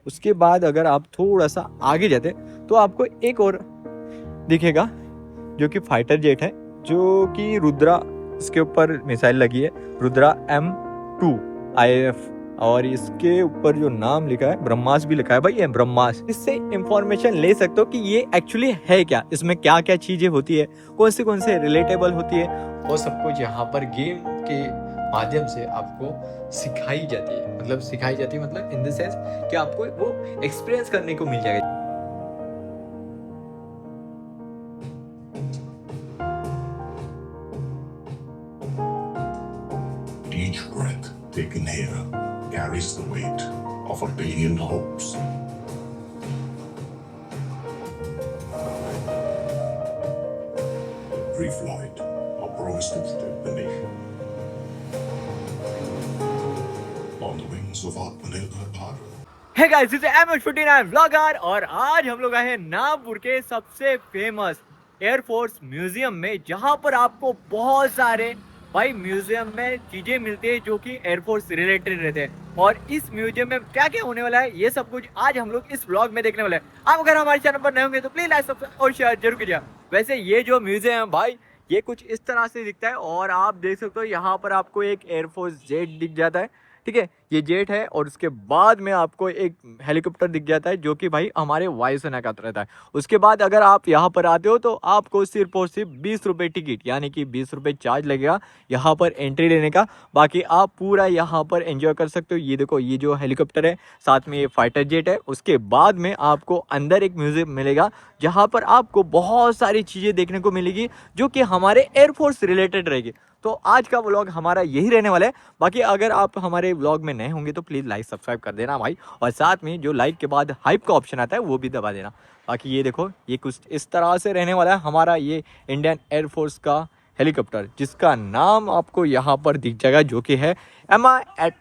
उसके बाद अगर आप थोड़ा सा आगे जाते तो आपको एक और दिखेगा जो कि फाइटर जेट है, जो कि रुद्रा, इसके ऊपर मिसाइल लगी है, रुद्रा M2 IF, और इसके ऊपर जो नाम लिखा है ब्रह्मास भी लिखा है भाई, ये ब्रह्मास। इससे इंफॉर्मेशन ले सकते हो कि ये एक्चुअली है क्या, इसमें क्या क्या चीजें होती है, कौन से रिलेटेबल होती है, वो सब कुछ यहाँ पर गेम के माध्यम से आपको सिखाई जाती है। मतलब इन द सेंस कि आपको वो एक्सपीरियंस करने को मिल जाएगा। Each breath taken here carries the weight of 1 billion hopes. Every flight, a promise to protect the nation. On the wings of Atmanirbhar Bharat. Hey guys, this is MH59 vlogger, और आज हम लोग आए हैं नागपुर के सबसे फेमस एयरफोर्स म्यूजियम में, जहां पर आपको बहुत सारे भाई म्यूजियम में चीजें मिलती है जो कि एयरफोर्स से रिलेटेड रहते हैं। और इस म्यूजियम में क्या क्या होने वाला है ये सब कुछ आज हम लोग इस व्लॉग में देखने वाले हैं। आप अगर हमारे चैनल पर नए होंगे तो प्लीज लाइक सब्सक्राइब और शेयर जरूर कीजिए। वैसे ये जो म्यूजियम है भाई, ये कुछ इस तरह से दिखता है, और आप देख सकते हो यहाँ पर आपको एक एयरफोर्स जेट दिख जाता है, ठीक है, ये जेट है, और उसके बाद में आपको एक हेलीकॉप्टर दिख जाता है जो कि भाई हमारे वायुसेना का रहता है। उसके बाद अगर आप यहाँ पर आते हो तो आपको सिर्फ और सिर्फ 20 रुपये टिकट, यानी कि 20 रुपये चार्ज लगेगा यहाँ पर एंट्री लेने का। बाकी आप पूरा यहाँ पर एंजॉय कर सकते हो। ये देखो, ये जो हेलीकॉप्टर है, साथ में ये फाइटर जेट है। उसके बाद में आपको अंदर एक म्यूजियम मिलेगा जहाँ पर आपको बहुत सारी चीज़ें देखने को मिलेगी जो कि हमारे एयरफोर्स रिलेटेड रहेगी। तो आज का व्लॉग हमारा यही रहने वाला है। बाकी अगर आप हमारे व्लॉग में नए होंगे तो प्लीज़ लाइक सब्सक्राइब कर देना भाई, और साथ में जो लाइक के बाद हाइप का ऑप्शन आता है वो भी दबा देना। बाकी ये देखो, ये कुछ इस तरह से रहने वाला है हमारा ये इंडियन एयरफोर्स का हेलीकॉप्टर, जिसका नाम आपको यहाँ पर दिख जाएगा, जो कि है MI8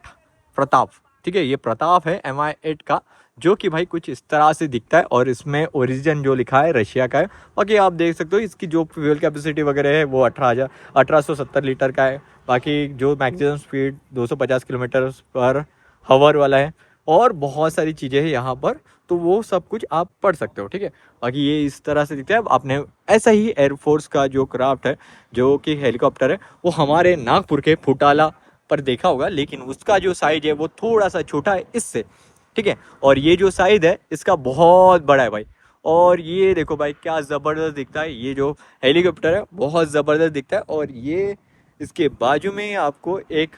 प्रताप। ठीक है, ये प्रताप है MI8 का, जो कि भाई कुछ इस तरह से दिखता है, और इसमें ओरिजिन जो लिखा है रशिया का है। बाकी आप देख सकते हो इसकी जो फ्यूल कैपेसिटी वगैरह है वो 1870 लीटर का है। बाकी जो मैक्सिमम स्पीड 250 किलोमीटर पर हावर वाला है, और बहुत सारी चीज़ें हैं यहाँ पर, तो वो सब कुछ आप पढ़ सकते हो। ठीक है, बाकी ये इस तरह से दिखता है। आपने ऐसा ही एयरफोर्स का जो क्राफ्ट है, जो कि हेलीकॉप्टर है, वो हमारे नागपुर के फुटाला पर देखा होगा, लेकिन उसका जो साइज है वो थोड़ा सा छोटा है इससे। ठीक है, और ये जो साइज है इसका बहुत बड़ा है भाई। और ये देखो भाई क्या ज़बरदस्त दिखता है, ये जो हेलीकॉप्टर है बहुत ज़बरदस्त दिखता है। और ये इसके बाजू में आपको एक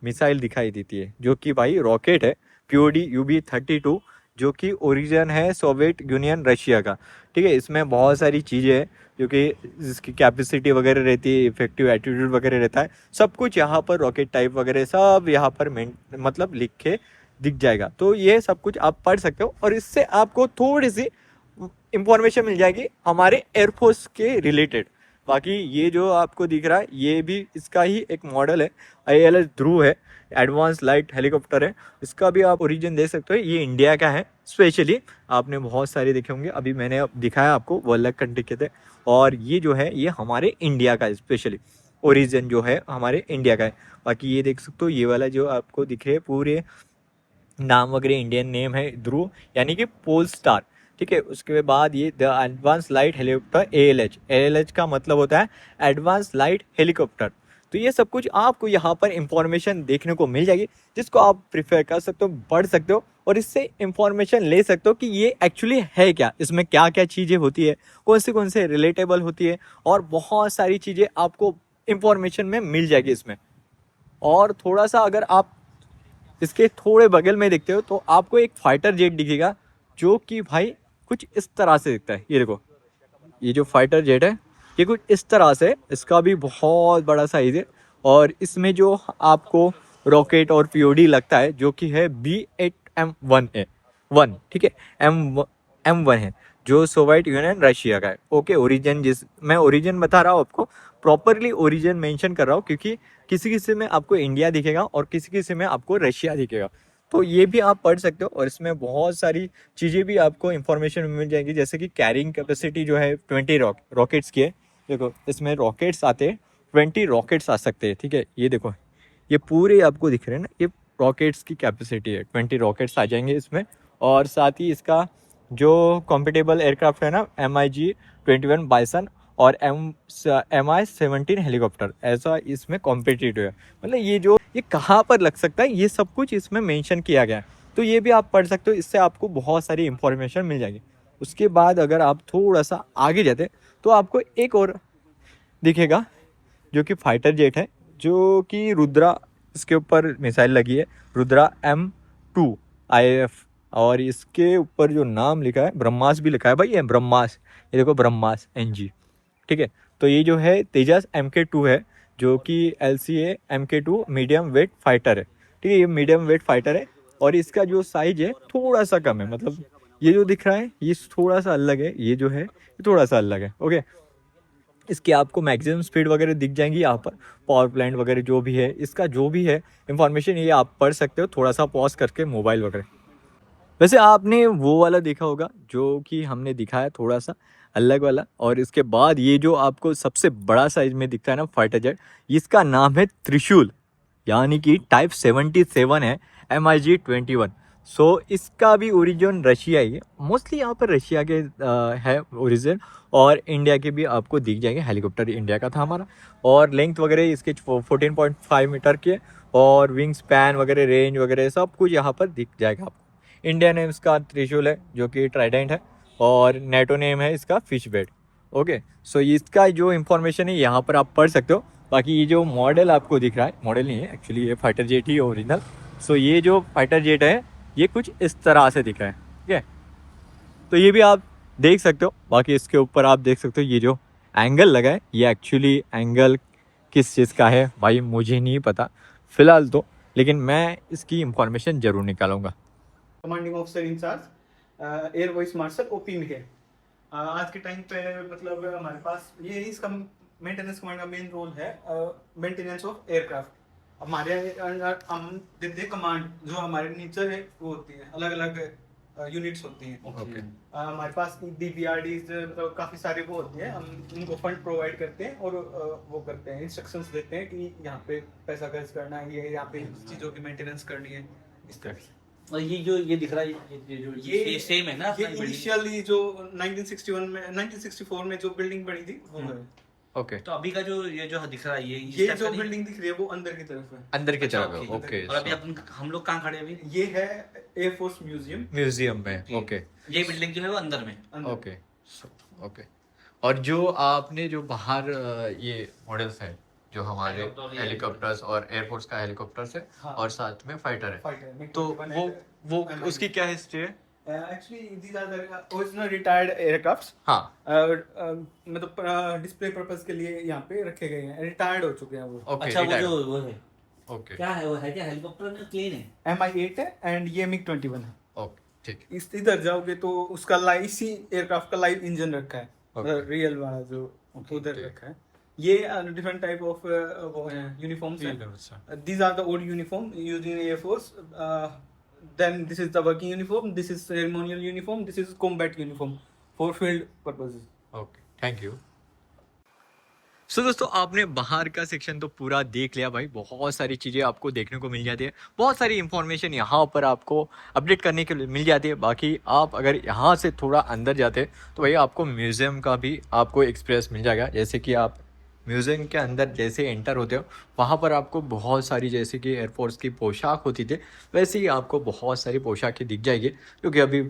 मिसाइल दिखाई देती है, जो कि भाई रॉकेट है, POD UB-32, जो कि ओरिजिन है सोवियत यूनियन रशिया का। ठीक है, इसमें बहुत सारी चीज़ें हैं जो कि जिसकी कैपेसिटी वगैरह रहती है, इफेक्टिव एटीट्यूड वगैरह रहता है, सब कुछ यहाँ पर रॉकेट टाइप वगैरह सब यहाँ पर मतलब लिख के दिख जाएगा। तो ये सब कुछ आप पढ़ सकते हो, और इससे आपको थोड़ी सी इंफॉर्मेशन मिल जाएगी हमारे एयरफोर्स के रिलेटेड। बाकी ये जो आपको दिख रहा है ये भी इसका ही एक मॉडल है, ILS ध्रुव है, एडवांस लाइट हेलीकॉप्टर है। इसका भी आप ओरिजिन देख सकते हो, ये इंडिया का है स्पेशली। आपने बहुत सारे देखे होंगे, अभी मैंने दिखाया आपको, वो अलग कंट्री के थे, और ये जो है ये हमारे इंडिया का है, स्पेशली ओरिजिन जो है हमारे इंडिया का है। बाकी ये देख सकते हो, ये वाला जो आपको दिख रहे पूरे नाम वगैरह इंडियन नेम है ध्रुव, यानी कि पोल स्टार। ठीक है, उसके बाद ये the advance light helicopter ALH का मतलब होता है एडवांस लाइट हेलीकॉप्टर। तो ये सब कुछ आपको यहाँ पर इंफॉर्मेशन देखने को मिल जाएगी, जिसको आप प्रिफेयर कर सकते हो, पढ़ सकते हो, और इससे इंफॉर्मेशन ले सकते हो कि ये एक्चुअली है क्या, इसमें क्या क्या चीज़ें होती है, कौन से रिलेटेबल होती है, और बहुत सारी चीज़ें आपको इंफॉर्मेशन में मिल जाएगी इसमें। और थोड़ा सा अगर आप इसके थोड़े बगल में देखते हो तो आपको एक फाइटर जेट दिखेगा, जो कि भाई कुछ इस तरह से दिखता है। ये देखो, ये जो फाइटर जेट है ये कुछ इस तरह से, इसका भी बहुत बड़ा साइज है, और इसमें जो आपको रॉकेट और POD लगता है, जो कि है B8M1 है 1। ठीक है, M1 है, जो सोवियत यूनियन रशिया का है। ओके, ओरिजिन, जिस मैं ओरिजिन बता रहा हूँ आपको, प्रॉपरली ओरिजिन मेंशन कर रहा हूँ, क्योंकि किसी किसी में आपको इंडिया दिखेगा और किसी किसी में आपको रशिया दिखेगा। तो ये भी आप पढ़ सकते हो, और इसमें बहुत सारी चीज़ें भी आपको इंफॉर्मेशन मिल जाएंगी, जैसे कि कैरिंग कैपेसिटी जो है 20 रॉकेट्स की है। देखो, इसमें रॉकेट्स आते हैं, 20 रॉकेट्स आ सकते हैं। ठीक है, ये देखो, ये पूरे आपको दिख रहे हैं ना, ये रॉकेट्स की कैपेसिटी है, 20 रॉकेट्स आ जाएंगे इसमें। और साथ ही इसका जो कॉम्पिटेबल एयरक्राफ्ट है ना MiG-21 बाइसन और Mi-17 हेलीकॉप्टर, ऐसा इसमें कॉम्पिटिटिव है। मतलब ये कहाँ पर लग सकता है ये सब कुछ इसमें मेंशन किया गया है, तो ये भी आप पढ़ सकते हो, इससे आपको बहुत सारी इंफॉर्मेशन मिल जाएगी। उसके बाद अगर आप थोड़ा सा आगे जाते तो आपको एक और दिखेगा जो कि फाइटर जेट है, जो कि रुद्रा, इसके ऊपर मिसाइल लगी है रुद्रा M2 IAF, और इसके ऊपर जो नाम लिखा है ब्रह्मास भी लिखा है भाई, ये ब्रह्मास, ये देखो ब्रह्मास NG, ठीक है। तो ये जो है तेजस MK2 है, जो कि LCA MK2 medium wait fighter है, ठीक है। ये मीडियम वेट फाइटर है और इसका जो साइज है थोड़ा सा कम है, मतलब ये जो दिख रहा है ये थोड़ा सा अलग है, ये जो है ये थोड़ा सा अलग है, ओके। इसकी आपको मैक्सिमम स्पीड वगैरह दिख जाएंगी यहाँ पर, पावर प्लांट वगैरह जो भी है, इसका जो भी है इंफॉर्मेशन ये आप पढ़ सकते हो थोड़ा सा पॉज करके मोबाइल वगैरह। वैसे आपने वो वाला देखा होगा जो कि हमने दिखाया थोड़ा सा अलग वाला, और इसके बाद ये जो आपको सबसे बड़ा साइज में दिखता है ना फाइटर जेट, इसका नाम है त्रिशूल, यानी कि टाइप 77 है MiG-21। सो इसका भी ओरिजिन रशिया ही है, मोस्टली यहाँ पर रशिया के है ओरिजिन, और इंडिया के भी आपको दिख जाएंगे, हेलीकॉप्टर इंडिया का था हमारा, और लेंथ वगैरह इसके 14.5 मीटर के, और विंग स्पैन वगैरह रेंज वगैरह सब कुछ यहाँ पर दिख जाएगा आपको। इंडिया नेम इसका त्रिशूल है जो कि ट्राइडेंट है, और नेटो नेम है इसका फिश बेड, ओके। सो इसका जो इन्फॉर्मेशन है यहाँ पर आप पढ़ सकते हो। बाकी ये जो मॉडल आपको दिख रहा है, मॉडल नहीं है एक्चुअली, ये फाइटर जेट ही है ओरिजिनल। सो ये जो फाइटर जेट है ये कुछ इस तरह से दिख रहा है, ठीक है। तो ये भी आप देख सकते हो। बाकी इसके ऊपर आप देख सकते हो ये जो एंगल लगा है, ये एक्चुअली एंगल किस चीज़ का है भाई मुझे नहीं पता फ़िलहाल तो, लेकिन मैं इसकी इंफॉर्मेशन ज़रूर निकालूंगा। Commanding officer incharge air vice marshal OP में है। आज के टाइम पे मतलब हमारे पास ये इसका मेंटेनेंस कमांड का मेन रोल है, मेंटेनेंस ऑफ एयरक्राफ्ट। हमारे अंडर हम देते कमांड, जो हमारे नीचे है वो होती है, अलग अलग यूनिट्स होती हैं। ओके। हमारे पास DPRD मतलब काफ़ी सारे वो होते हैं, हम उनको फंड प्रोवाइड करते हैं और वो करते हैं, इंस्ट्रक्शंस देते हैं कि यहाँ पे पैसा खर्च करना है, ये यहाँ पे चीज़ों की मेंटेनेंस करनी है, इस तरह से। और ये जो ये दिख रहा है ये सेम है ना, ये इनिशियली जो 1961 में 1964 में जो बिल्डिंग बनी थी वो है। ओके। तो अभी का जो ये जो दिख रहा है ये जो बिल्डिंग दिख रही है वो अंदर की तरफ है, अंदर की अच्छा, तरफ, ओके। ओके। और अभी हम लोग कहाँ खड़े हैं अभी? ये है एयरफोर्स म्यूजियम म्यूजियम में, ओके। ये बिल्डिंग जो है वो अंदर में, अंदर। Okay okay. और जो आपने जो बाहर ये मॉडल्स हैं जो हमारे हेलीकॉप्टर्स और एयरफोर्स का हेलीकॉप्टर्स है, हाँ। और साथ में फाइटर है, फाइटर तो वो उसकी क्या हिस्ट्री है? Actually these are the original retired aircrafts. हाँ, मतलब डिस्प्ले पर्पस के लिए यहाँ पे रखे गए हैं, रिटायर्ड हो चुके हैं वो। ओके। अच्छा वो है ओके, क्या है, वो है क्या हेलीकॉप्टर में प्लेन है? MI-8 है एंड ये MiG-21 है। ओके, ठीक। इस इधर जाओगे तो उसका लाइव, इसी एयरक्राफ्ट का लाइव इंजन रखा है, Okay. रियल वाला जो उधर Okay. रखा है। ये डिफरेंट टाइप ऑफ वो है यूनिफॉर्म्स हैं। These are the old uniform used in Air Force. Then this is the working uniform. This is ceremonial uniform. This is combat uniform for field purposes. Okay, thank you. So दोस्तों आपने बाहर का section तो पूरा देख लिया भाई, बहुत सारी चीज़ें आपको देखने को मिल जाती है, बहुत सारी इंफॉर्मेशन यहाँ पर आपको अपडेट करने के लिए मिल जाती है। बाकी आप अगर यहाँ से थोड़ा अंदर जाते तो भाई आपको म्यूज़ियम का भी आपको एक्सपीरियंस मिल जाएगा। जैसे कि आप म्यूज़ियम के अंदर जैसे एंटर होते हो वहाँ पर आपको बहुत सारी, जैसे कि एयरफोर्स की पोशाक होती थी वैसे ही आपको बहुत सारी पोशाकें दिख जाएगी, क्योंकि अभी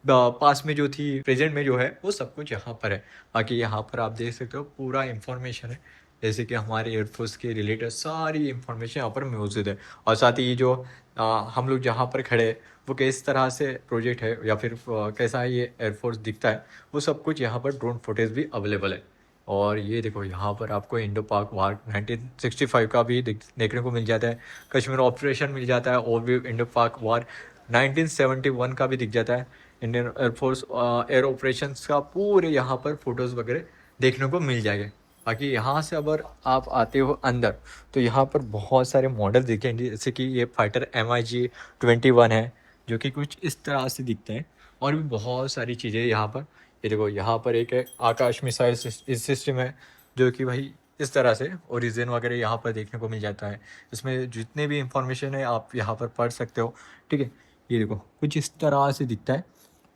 पास में जो थी प्रेजेंट में जो है वो सब कुछ यहाँ पर है। बाकी यहाँ पर आप देख सकते हो पूरा इंफॉर्मेशन है, जैसे कि हमारे एयरफोर्स के रिलेटेड सारी इंफॉर्मेशन यहाँ पर मौजूद है। और साथ ही जो हम लोग जहाँ पर खड़े हैं वो किस तरह से प्रोजेक्ट है या फिर कैसा ये एयरफोर्स दिखता है, वो सब कुछ यहाँ पर ड्रोन फुटेज भी अवेलेबल है। और ये देखो यहाँ पर आपको इंडो पाक वार 1965 का भी देखने को मिल जाता है, कश्मीर ऑपरेशन मिल जाता है, और भी इंडो पाक वार 1971 का भी दिख जाता है, इंडियन एयरफोर्स एयर ऑपरेशंस का पूरे यहाँ पर फोटोज़ वगैरह देखने को मिल जाएंगे। बाकी यहाँ से अगर आप आते हो अंदर तो यहाँ पर बहुत सारे मॉडल दिखेंगे, जैसे कि ये फाइटर MiG-21 है जो कि कुछ इस तरह से दिखते हैं, और भी बहुत सारी चीज़ें यहाँ पर। ये देखो यहाँ पर एक है आकाश मिसाइल सिस्टम है जो कि भाई इस तरह से ओरिजिन वगैरह यहाँ पर देखने को मिल जाता है। इसमें जितने भी इंफॉर्मेशन है आप यहाँ पर पढ़ सकते हो, ठीक है। ये देखो कुछ इस तरह से दिखता है।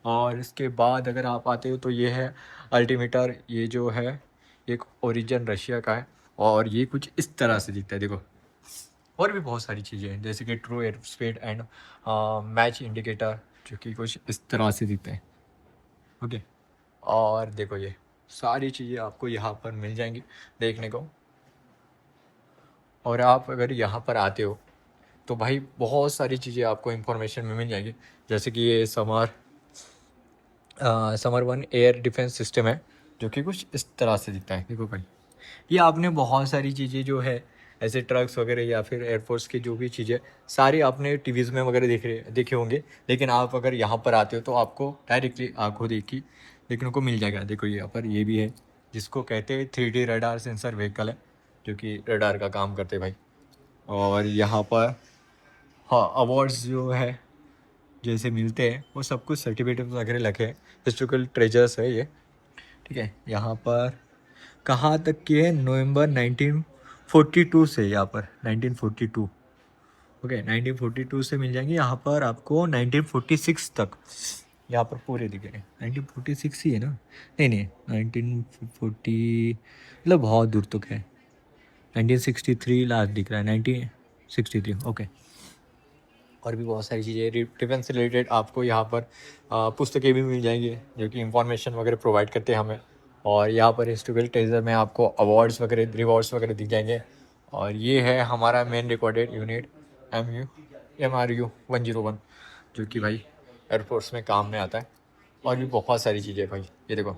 और इसके बाद अगर आप आते हो तो ये है अल्टीमीटर, ये जो है एक ओरिजिन रशिया का है, और ये कुछ इस तरह से दिखता है देखो। और भी बहुत सारी चीज़ें हैं जैसे कि true air speed and match indicator, जो कि कुछ इस तरह से दिखते हैं। ओके, और देखो ये सारी चीज़ें आपको यहाँ पर मिल जाएंगी देखने को। और आप अगर यहाँ पर आते हो तो भाई बहुत सारी चीज़ें आपको इन्फॉर्मेशन में मिल जाएंगी, जैसे कि ये summer one air defence system है, जो कि कुछ इस तरह से दिखता है देखो भाई। ये आपने बहुत सारी चीज़ें जो है ऐसे ट्रक्स वगैरह या फिर एयरफोर्स की जो भी चीज़ें सारी आपने टीवीज़ में वगैरह देखे होंगे, लेकिन आप अगर यहाँ पर आते हो तो आपको डायरेक्टली आंखों देखी देखने को मिल जाएगा। देखो यहाँ पर ये भी है, जिसको कहते हैं 3D रडार सेंसर व्हीकल है, जो कि रडार का काम करते हैं भाई। और यहाँ पर हाँ अवार्ड्स जो है जैसे मिलते हैं वो सब कुछ सर्टिफिकेट वगैरह लगे हैं, हिस्टोरिकल ट्रेजर्स है ये। ठीक है, यहाँ पर कहाँ तक की है, नवंबर 1942 से यहाँ पर 1942। ओके 1942 से मिल जाएंगे यहाँ पर आपको 1946 तक, यहाँ पर पूरे दिख रहे हैं 1946 ही है ना, नहीं नहीं 1940 मतलब बहुत दूर तक है, 1963 लास्ट दिख रहा है 1963। ओके, और भी बहुत सारी चीज़ें डिफेंस से रिलेटेड आपको यहाँ पर पुस्तकें भी मिल जाएंगी, जो कि इंफॉर्मेशन वगैरह प्रोवाइड करते हैं हमें। और यहाँ पर हिस्टोरिकल ट्रेजर में आपको अवार्ड्स वगैरह रिवॉर्ड्स वगैरह दिख जाएंगे। और ये है हमारा मेन रिकॉर्डेड यूनिट MRU 101, जो कि भाई एयरफोर्स में काम में आता है। और भी बहुत सारी चीज़ें भाई, ये देखो।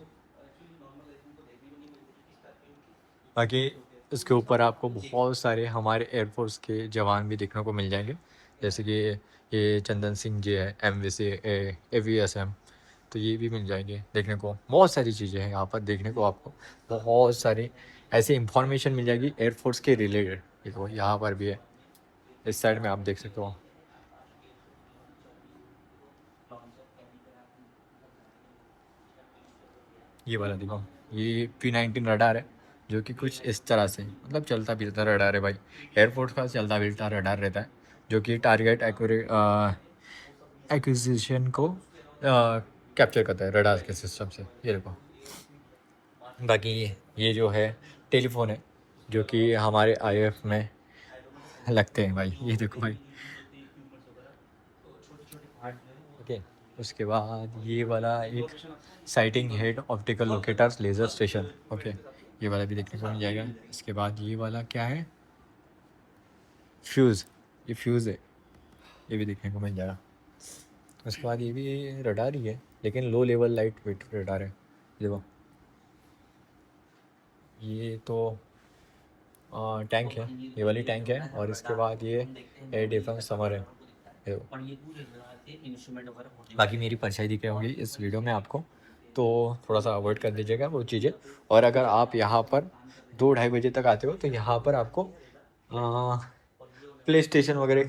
बाकी इसके ऊपर आपको बहुत सारे हमारे एयरफोर्स के जवान भी देखने को मिल जाएंगे, जैसे कि ये चंदन सिंह जी है MVC AVSM, तो ये भी मिल जाएंगे देखने को। बहुत सारी चीज़ें हैं यहाँ पर देखने को, आपको बहुत सारी ऐसी इंफॉर्मेशन मिल जाएगी एयरफोर्स के रिलेटेड। देखो यहाँ पर भी है, इस साइड में आप देख सकते हो। ये वाला देखो, ये P-19 रडार है, जो कि कुछ इस तरह से मतलब चलता फिरता रडार है भाई। एयरफोर्स का चलता फिरता रडार रहता है, जो कि टारगेट एक्विजिशन को कैप्चर करता है रडार के सिस्टम से। ये देखो, बाकी ये जो है टेलीफोन है, जो कि हमारे IF में लगते हैं भाई। ये देखो भाई। ओके, उसके बाद ये वाला एक sighting head optical locators laser station. Okay, ये वाला भी देखने को मिल जाएगा। इसके बाद ये वाला क्या है, फ्यूज़, ये फ्यूज़ है, ये भी देखने को मिल जाएगा। उसके बाद ये भी रडार ही है, लेकिन low level light weight radar है। देखो ये तो टैंक है, ये वाली टैंक है। और इसके बाद ये एयर डिफेंस समर है। देखो बाकी मेरी परछाई दिख रही होंगी इस वीडियो में आपको, तो थोड़ा सा अवॉइड कर दीजिएगा वो चीज़ें। और अगर आप यहाँ पर 2-2:30 बजे तक आते हो तो यहाँ पर आपको प्ले स्टेशन वगैरह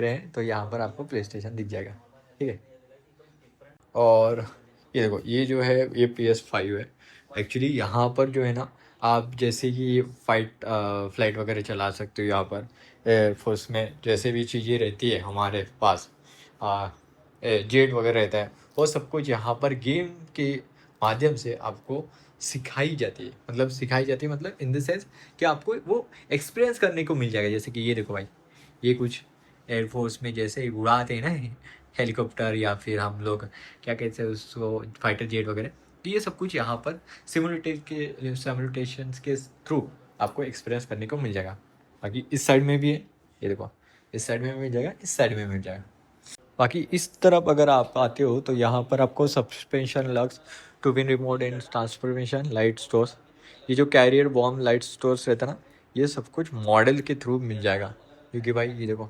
है, तो यहाँ पर आपको प्ले स्टेशन दिख जाएगा। ठीक है, और ये देखो ये जो है ये PS5 है। एक्चुअली यहाँ पर जो है ना, आप जैसे कि फ्लाइट वगैरह चला सकते हो यहाँ पर एयरफोर्स में। जैसे भी चीज़ें रहती है हमारे पास, जेट वगैरह रहता है, वो सब कुछ यहाँ पर गेम के माध्यम से आपको सिखाई जाती है। मतलब इन द सेंस कि आपको वो एक्सपीरियंस करने को मिल जाएगा। जैसे कि ये देखो भाई, ये कुछ एयरफोर्स में जैसे उड़ाते हैं ना हेलीकॉप्टर, या फिर हम लोग क्या कहते हैं उसको, फाइटर जेट वगैरह, तो ये सब कुछ यहाँ पर सिमुलेशंस के थ्रू आपको एक्सपीरियंस करने को मिल जाएगा। बाकी इस साइड में भी है, ये देखो, इस साइड में मिल जाएगा, इस साइड में मिल जाएगा। बाकी इस तरफ अगर आप आते हो तो यहाँ पर आपको suspension lugs, tubing remote and transformation light stores, ये जो कैरियर बॉम्ब लाइट स्टोर्स रहता है ना, ये सब कुछ मॉडल के थ्रू मिल जाएगा। क्योंकि भाई ये देखो,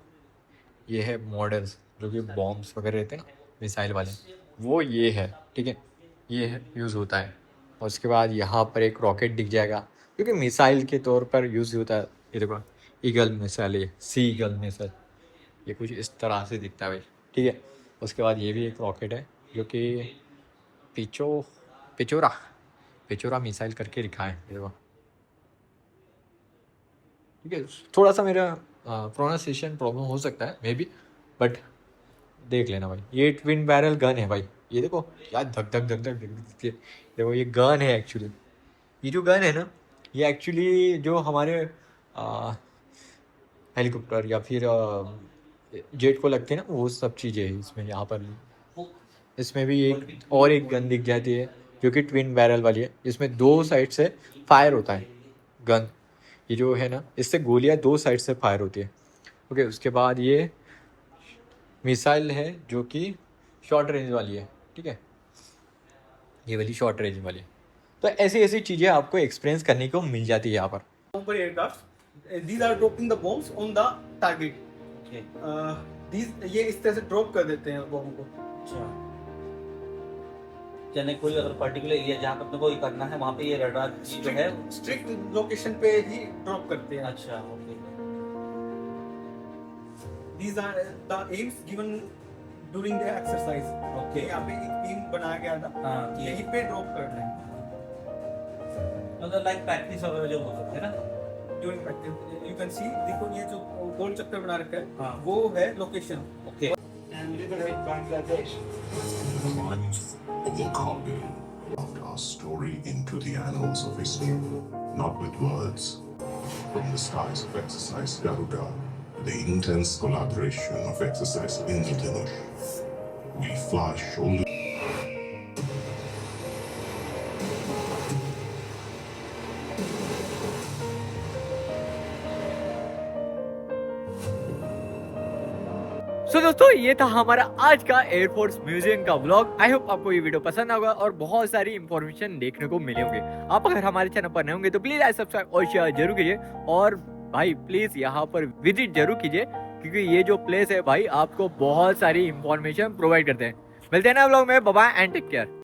ये है मॉडल्स जो कि बॉम्ब्स वगैरह रहते हैं ना मिसाइल वाले, वो ये है। ठीक है, ये है यूज़ होता है। और उसके बाद यहाँ पर एक रॉकेट दिख जाएगा, क्योंकि मिसाइल के तौर पर यूज़ होता है। ये देखो ईगल मिसाइल, ये सी ईगल मिसाइल, ये कुछ इस तरह से दिखता है भाई। ठीक है, उसके बाद ये भी एक रॉकेट है, जो कि पिचोरा मिसाइल करके लिखा है। ये देखो, ठीक है, थोड़ा सा मेरा प्रोनाउंसिएशन प्रॉब्लम हो सकता है मे बी, बट देख लेना भाई। ये ट्विन बैरल गन है भाई, ये देखो क्या धक धक धक धक धक, देखो ये गन है एक्चुअली। ये जो गन है ना, ये एक्चुअली जो हमारे हेलीकॉप्टर या फिर जेट को लगते हैं ना, वो सब चीज़ें हैं इसमें। यहाँ पर इसमें भी एक गन दिख जाती है जो कि ट्विन बैरल वाली है। इसमें 2 साइड से फायर होता है गन, ये जो है ना, इससे गोलियाँ 2 साइड से फायर होती है। ओके, उसके बाद ये मिसाइल है जो कि शॉर्ट रेंज वाली है, ठीक है, ये वाली शॉर्ट रेंज वाली है। तो ऐसी ऐसी चीज़ें आपको एक्सपीरियंस करने को मिल जाती है यहाँ पर। ऊपर aircraft, these are dropping the bombs on the target. Okay. ये इस तरह से ड्रॉप कर देते हैं बॉम्ब को। अच्छा, यानी कोई अगर पर्टिकुलर एरिया जहाँ पर अपने को करना है वहाँ पे ये रडार जो है स्ट्रिक्ट लोकेशन पे ही ड्रॉप करते हैं। अच्छा, okay. These are the aims given during the exercise. Okay. यहाँ पे एक एम बनाया गया था, हाँ, यहीं पे ड्रॉप करना है। मतलब लाइक प्रैक्टिस वगैरह जो हो सकते हैं ना। During practice, you can see, देखो ये जो गोल चक्कर बना रखा है, हाँ। वो है location. Okay. Crimes of the Kargil wrote our story into the annals of history, not with words. From the skies of Exercise Garuda, the intense collaboration of Exercise Indradhanush, we fly shoulder. सो दोस्तों, ये था हमारा आज का air force museum का vlog. I hope आपको ये video पसंद होगा और बहुत सारी इंफॉर्मेशन देखने को मिले होंगे। आप अगर हमारे चैनल पर नए होंगे तो प्लीज सब्सक्राइब और शेयर जरूर कीजिए, और भाई प्लीज यहाँ पर विजिट जरूर कीजिए, क्योंकि ये जो प्लेस है भाई आपको बहुत सारी इंफॉर्मेशन प्रोवाइड करते हैं। मिलते हैं ना व्लॉग में, bye bye and take care.